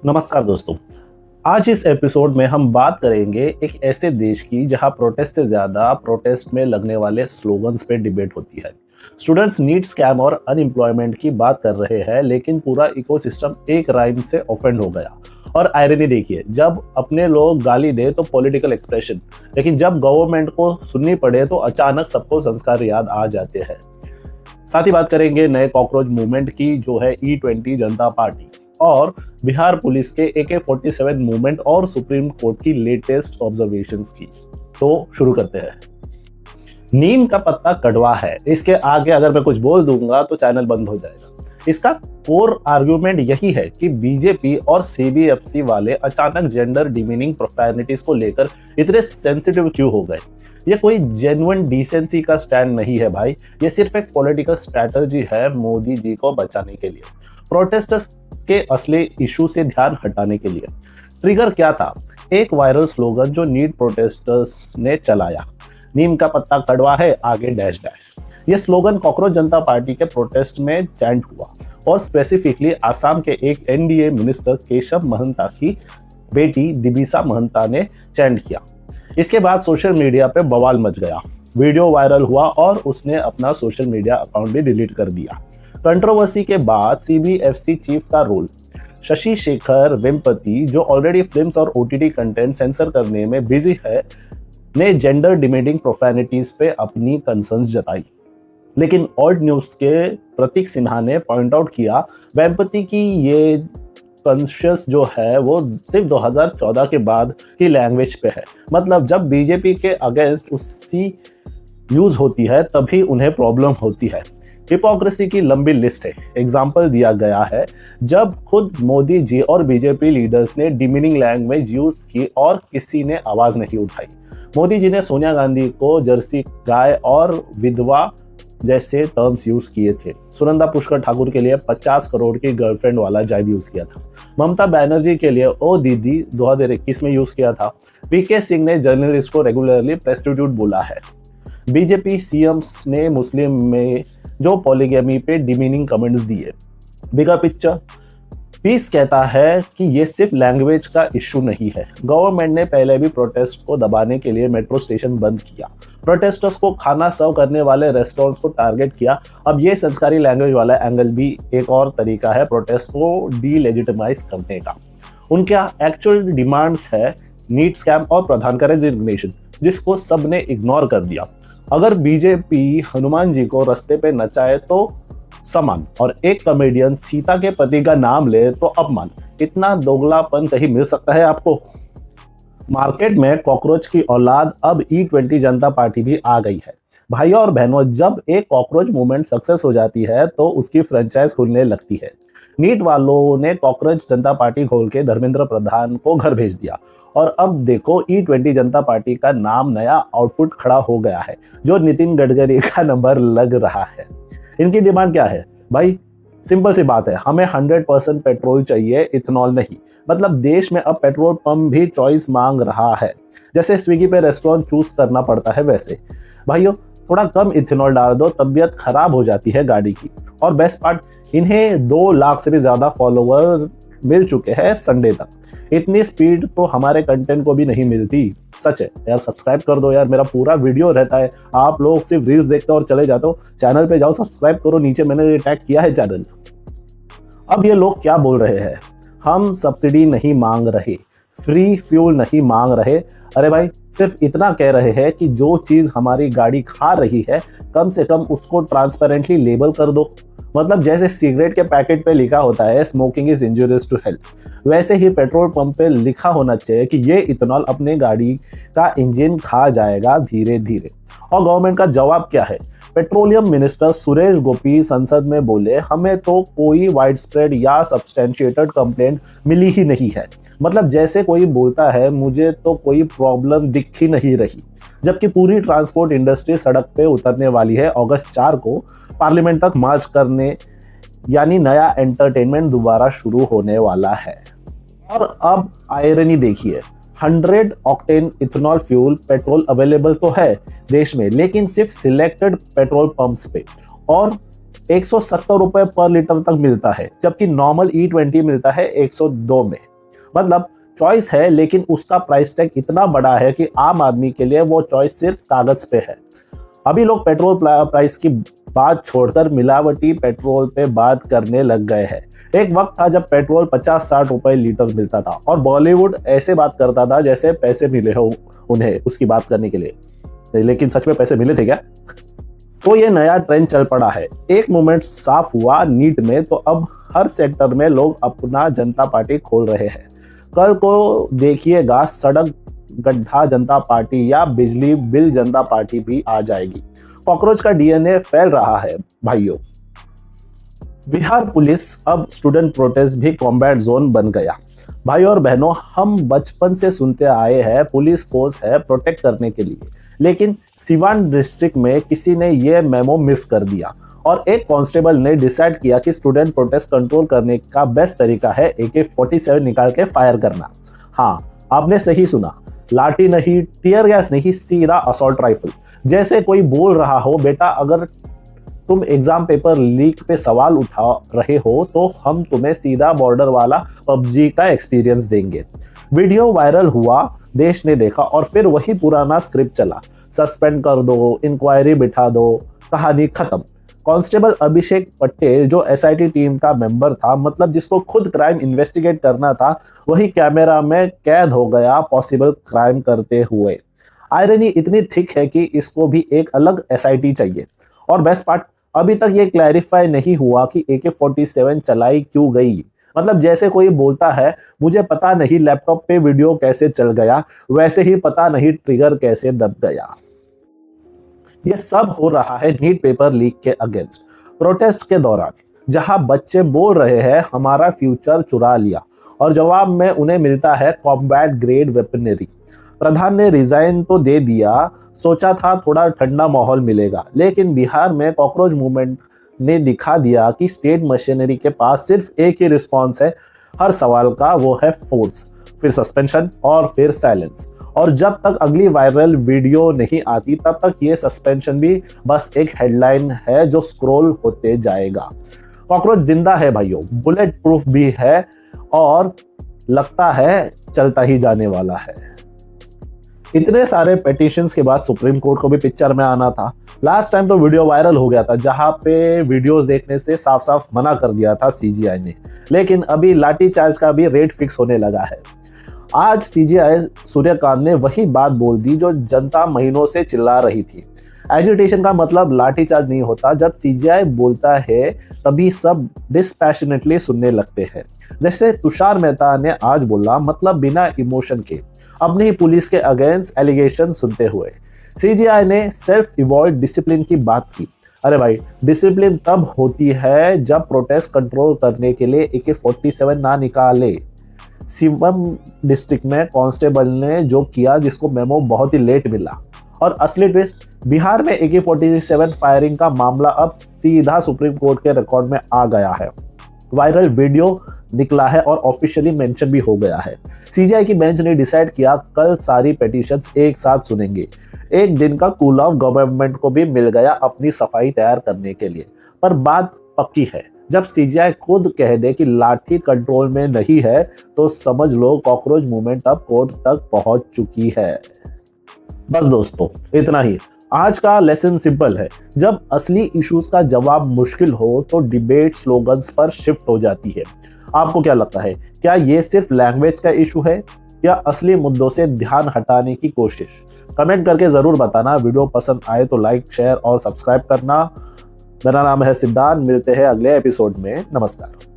नमस्कार दोस्तों। आज इस एपिसोड में हम बात करेंगे एक ऐसे देश की जहां प्रोटेस्ट से ज्यादा प्रोटेस्ट में लगने वाले स्लोगन्स पे डिबेट होती है। स्टूडेंट्स नीट स्कैम और अनएम्प्लॉयमेंट की बात कर रहे हैं, लेकिन पूरा इकोसिस्टम एक राइम से ऑफेंड हो गया। और आयरनी देखिए, जब अपने लोग गाली दे तो पॉलिटिकल एक्सप्रेशन, लेकिन जब गवर्नमेंट को सुननी पड़े तो अचानक सबको संस्कार याद आ जाते हैं। साथ ही बात करेंगे नए कॉकरोच मूवमेंट की, जो है E20 जनता पार्टी, और बिहार पुलिस के AK-47 मूवमेंट और सुप्रीम कोर्ट की लेटेस्ट ऑब्जर्वेशंस की। तो शुरू करते हैं। नीम का पत्ता कड़वा है, इसके आगे अगर मैं कुछ बोल दूंगा तो चैनल बंद हो जाएगा। इसका कोर आर्गुमेंट यही है कि बीजेपी और CBFC वाले अचानक जेंडर डिमीनिंग प्रोफैनिटीज को लेकर इतने सेंसिटिव क्यों हो गए। ये कोई जेन्युइन डिसेंसी का स्टैंड नहीं है भाई, ये सिर्फ एक पॉलिटिकल स्ट्रैटेजी है मोदी जी को बचाने के लिए, प्रोटेस्टर्स के असली इशू से ध्यान हटाने के लिए। ट्रिगर क्या था? एक वायरल स्लोगन जो नीट प्रोटेस्टर्स ने चलाया, नीम का पत्ता कड़वा है, आगे डैश डैश। ये स्लोगन कॉकरोच जनता पार्टी के प्रोटेस्ट में चैंट हुआ और स्पेसिफिकली आसाम के एक NDA मिनिस्टर केशव महंता की बेटी दिबिसा महंता ने चैंट किया। इसके बाद सोशल मीडिया पे बवाल मच गया, वीडियो वायरल हुआ और उसने अपना सोशल मीडिया अकाउंट भी डिलीट कर दिया। कंट्रोवर्सी के बाद CBFC चीफ का रोल, शशि शेखर वेम्पति, जो ऑलरेडी फिल्म्स और OTT कंटेंट सेंसर करने में बिजी है, ने जेंडर डिमीनिंग प्रोफैनिटीज पे अपनी कंसर्न्स जताई। लेकिन ऑल्ट न्यूज के प्रतीक सिन्हा ने पॉइंट आउट किया, वेम्पति की ये कॉन्शियस जो है वो सिर्फ 2014 के बाद की लैंग्वेज पे है। मतलब जब बीजेपी के अगेंस्ट उसकी यूज होती है तभी उन्हें प्रॉब्लम होती है। हिपोक्रेसी की लंबी लिस्ट है। एग्जाम्पल दिया गया है जब खुद मोदी जी और बीजेपी लीडर्स ने डिमीनिंग लैंग्वेज यूज की और किसी ने आवाज नहीं उठाई। मोदी जी ने सोनिया गांधी को जर्सी गाय और विधवा जैसे टर्म्स यूज किए थे। सुनंदा पुष्कर ठाकुर के लिए 50 करोड़ की गर्लफ्रेंड वाला जाइब यूज किया था। ममता बनर्जी के लिए ओ दीदी 2021 में यूज किया था। VK सिंह ने जर्नलिस्ट को रेगुलरली प्रेस्टिट्यूट बोला है। बीजेपी CMs ने मुस्लिम में जो पॉलीगैमी पे डिमीनिंग कमेंट्स दिए। बिगर पिक्चर, पीस कहता है कि ये सिर्फ लैंग्वेज का इश्यू नहीं है। गवर्नमेंट ने पहले भी प्रोटेस्ट को दबाने के लिए मेट्रो स्टेशन बंद किया, प्रोटेस्टर्स को खाना सर्व करने वाले रेस्टोरेंट्स को टारगेट किया। अब ये संस्कारी लैंग्वेज वाला एंगल भी एक और तरीका है प्रोटेस्ट को डीलेजिटिमाइज करने का। उनका एक्चुअल डिमांड्स है नीट स्कैम और प्रधान का रेजिग्नेशन, जिसको सब ने इग्नोर कर दिया। अगर बीजेपी हनुमान जी को रास्ते पे नचाए तो सम्मान, और एक कॉमेडियन सीता के पति का नाम ले तो अपमान। इतना दोगलापन कहीं मिल सकता है आपको? मार्केट में कॉकरोच की औलाद अब E20 जनता पार्टी भी आ गई है। भाइयों और बहनों, जब एक कॉकरोच मूवमेंट सक्सेस हो जाती है तो उसकी फ्रेंचाइज खुलने लगती है। नीट वालों ने कॉकरोच जनता पार्टी खोल के धर्मेंद्र प्रधान को घर भेज दिया, और अब देखो E20 जनता पार्टी का नाम नया आउटफुट खड़ा हो गया है, जो नितिन गडकरी का नंबर लग रहा है। इनकी डिमांड क्या है भाई? सिंपल सी बात है, हमें 100% पेट्रोल चाहिए, इथेनॉल नहीं। मतलब देश में अब पेट्रोल पंप भी चॉइस मांग रहा है। जैसे स्विगी पे रेस्टोरेंट चूज करना पड़ता है, वैसे भाइयों थोड़ा कम इथेनॉल डाल दो, तबीयत खराब हो जाती है गाड़ी की। और बेस्ट पार्ट, इन्हें 2 लाख से भी ज्यादा फॉलोवर मिल चुके हैं संडे तक। इतनी स्पीड तो हमारे कंटेंट को भी नहीं मिलती। सच है यार, सब्सक्राइब कर दो यार, मेरा पूरा वीडियो रहता है, आप लोग सिर्फ रील्स देखते हो और चले जाते हो। चैनल पे जाओ, सब्सक्राइब करो, नीचे मैंने टैग किया है चैनल। अब ये लोग क्या बोल रहे हैं? हम सब्सिडी नहीं मांग रहे, फ्री फ्यूल नहीं मांग रहे। अरे भाई, सिर्फ इतना कह रहे हैं कि जो चीज हमारी गाड़ी खा रही है कम से कम उसको ट्रांसपेरेंटली लेबल कर दो। मतलब जैसे सिगरेट के पैकेट पे लिखा होता है smoking is injurious to health, वैसे ही पेट्रोल पंप पे लिखा होना चाहिए कि ये इथेनॉल अपने गाड़ी का इंजन खा जाएगा धीरे धीरे। और गवर्नमेंट का जवाब क्या है? पेट्रोलियम मिनिस्टर सुरेश गोपी संसद में बोले, हमें तो कोई वाइड स्प्रेड या सब्सटेंशिएटेड कंप्लेंट मिली ही नहीं है। मतलब जैसे कोई बोलता है मुझे तो कोई प्रॉब्लम दिख ही नहीं रही, जबकि पूरी ट्रांसपोर्ट इंडस्ट्री सड़क पे उतरने वाली है अगस्त 4 को पार्लियामेंट तक मार्च करने, यानी नया एंटरटेनमेंट दोबारा शुरू होने वाला है। और अब आयरनी देखिए, 100 octane ethanol fuel petrol available तो है देश में, लेकिन सिर्फ सिलेक्टेड पेट्रोल पंप्स पे, और 170 रुपए पर लीटर तक मिलता है, जबकि नॉर्मल E20 मिलता है 102 में। मतलब चॉइस है, लेकिन उसका प्राइस टैग इतना बड़ा है कि आम आदमी के लिए वो चॉइस सिर्फ कागज पे है। अभी लोग पेट्रोल प्राइस की बात छोड़कर मिलावटी पेट्रोल पे बात करने लग गए हैं। एक वक्त था जब पेट्रोल 50-60 रुपए लीटर मिलता था और बॉलीवुड ऐसे बात करता था जैसे पैसे मिले हो उन्हें उसकी बात करने के लिए। लेकिन सच में पैसे मिले थे क्या? तो ये नया ट्रेंड चल पड़ा है। एक मोमेंट साफ हुआ नीट में, तो अब हर सेक्टर में लोग अपना जनता पार्टी खोल रहे हैं। कल को देखिएगा सड़क गड्ढा जनता पार्टी या बिजली बिल जनता पार्टी भी आ जाएगी। कॉकरोच का डीएनए फैल रहा है भाइयों। बिहार पुलिस अब स्टूडेंट प्रोटेस्ट भी कॉम्बैट जोन बन गया। भाई और बहनों, हम बचपन से सुनते आए हैं पुलिस फोर्स है प्रोटेक्ट करने के लिए, लेकिन सिवान डिस्ट्रिक्ट में किसी ने ये मेमो मिस कर दिया और एक कांस्टेबल ने डिसाइड किया कि स्टूडेंट प्रोटेस्ट कंट्रोल करने का बेस्ट तरीका है AK-47 निकाल के फायर करना। हाँ, आपने सही सुना, लाठी नहीं, टीयर गैस नहीं, सीधा असॉल्ट राइफल। जैसे कोई बोल रहा हो, बेटा अगर तुम एग्जाम पेपर लीक पे सवाल उठा रहे हो तो हम तुम्हें सीधा बॉर्डर वाला PUBG का एक्सपीरियंस देंगे। वीडियो वायरल हुआ, देश ने देखा और फिर वही पुराना स्क्रिप्ट चला। सस्पेंड कर दो, इंक्वायरी बिठा दो, कहानी खत्म। कांस्टेबल अभिषेक पटेल जो SIT टीम का मेंबर था, मतलब जिसको खुद क्राइम इन्वेस्टिगेट करना था, वही कैमरा में कैद हो गया पॉसिबल क्राइम करते हुए। आयरनी इतनी थिक है कि इसको भी एक अलग SIT चाहिए। और बेस्ट पार्ट, अभी तक ये क्लैरिफाई नहीं हुआ कि AK-47 चलाई क्यों गई। मतलब जैसे कोई बोलता है मुझे पता नहीं लैपटॉप पे वीडियो कैसे चल गया, वैसे ही पता नहीं ट्रिगर कैसे दब गया। ये सब हो रहा है नीट पेपर लीक के अगेंस्ट प्रोटेस्ट के दौरान, जहां बच्चे बोल रहे हैं हमारा फ्यूचर चुरा लिया और जवाब में उन्हें मिलता है कॉम्बैट ग्रेड वेपनरी। प्रधान ने रिजाइन तो दे दिया, सोचा था थोड़ा ठंडा माहौल मिलेगा, लेकिन बिहार में कॉकरोच मूवमेंट ने दिखा दिया कि स्टेट मशीनरी के पास सिर्फ एक ही रिस्पॉन्स है हर सवाल का, वो है फोर्स, फिर सस्पेंशन और फिर साइलेंस। और जब तक अगली वायरल वीडियो नहीं आती तब तक ये सस्पेंशन भी बस एक हेडलाइन है जो स्क्रॉल होते जाएगा। कॉकरोच जिंदा है भाइयों, बुलेट प्रूफ भी है और लगता है चलता ही जाने वाला है। इतने सारे पिटीशंस के बाद सुप्रीम कोर्ट को भी पिक्चर में आना था। लास्ट टाइम तो वीडियो वायरल हो गया था जहां पे वीडियोस देखने से साफ साफ मना कर दिया था CGI ने, लेकिन अभी लाठी चार्ज का भी रेट फिक्स होने लगा है। आज CGI सूर्यकांत ने वही बात बोल दी जो जनता महीनों से चिल्ला रही थी। एजिटेशन का मतलब लाठीचार्ज नहीं होता। जब CGI बोलता है तभी सब डिस्पैशनेटली सुनने लगते हैं। जैसे तुषार मेहता ने आज बोला, मतलब बिना इमोशन के, अपनी ही पुलिस के अगेंस्ट एलिगेशन सुनते हुए। CGI ने सेल्फ इवॉल्व डिसिप्लिन की बात की। अरे भाई, डिसिप्लिन तब होती है जब प्रोटेस्ट कंट्रोल करने के लिए AK-47 ना निकाले। शिवम डिस्ट्रिक्ट में कांस्टेबल ने जो किया, जिसको मेमो बहुत ही लेट मिला। और असली ट्विस्ट, बिहार में AK-47 फायरिंग का मामला अब सीधा सुप्रीम कोर्ट के रिकॉर्ड में आ गया है। वायरल वीडियो निकला है और ऑफिशियली मेंशन भी हो गया है। CGI की बेंच ने डिसाइड किया कल सारी पिटीशंस एक साथ सुनेंगे। एक दिन का कूल ऑफ गवर्नमेंट को भी मिल गया अपनी सफाई तैयार करने के लिए। पर बात पक्की है, जब CGI खुद कह दे कि लाठी कंट्रोल में नहीं है तो समझ लो कॉकरोच मूवमेंट अब कोर्ट तक पहुंच चुकी है। बस दोस्तों, इतना ही। आज का लेसन सिंपल है, जब असली इश्यूज का जवाब मुश्किल हो तो डिबेट स्लोगन्स पर शिफ्ट हो जाती है। आपको क्या लगता है, क्या ये सिर्फ लैंग्वेज का इशू है या असली मुद्दों से ध्यान हटाने की कोशिश? कमेंट करके जरूर बताना। वीडियो पसंद आए तो लाइक, शेयर और सब्सक्राइब करना। मेरा नाम है सिद्धांत, मिलते हैं अगले एपिसोड में। नमस्कार।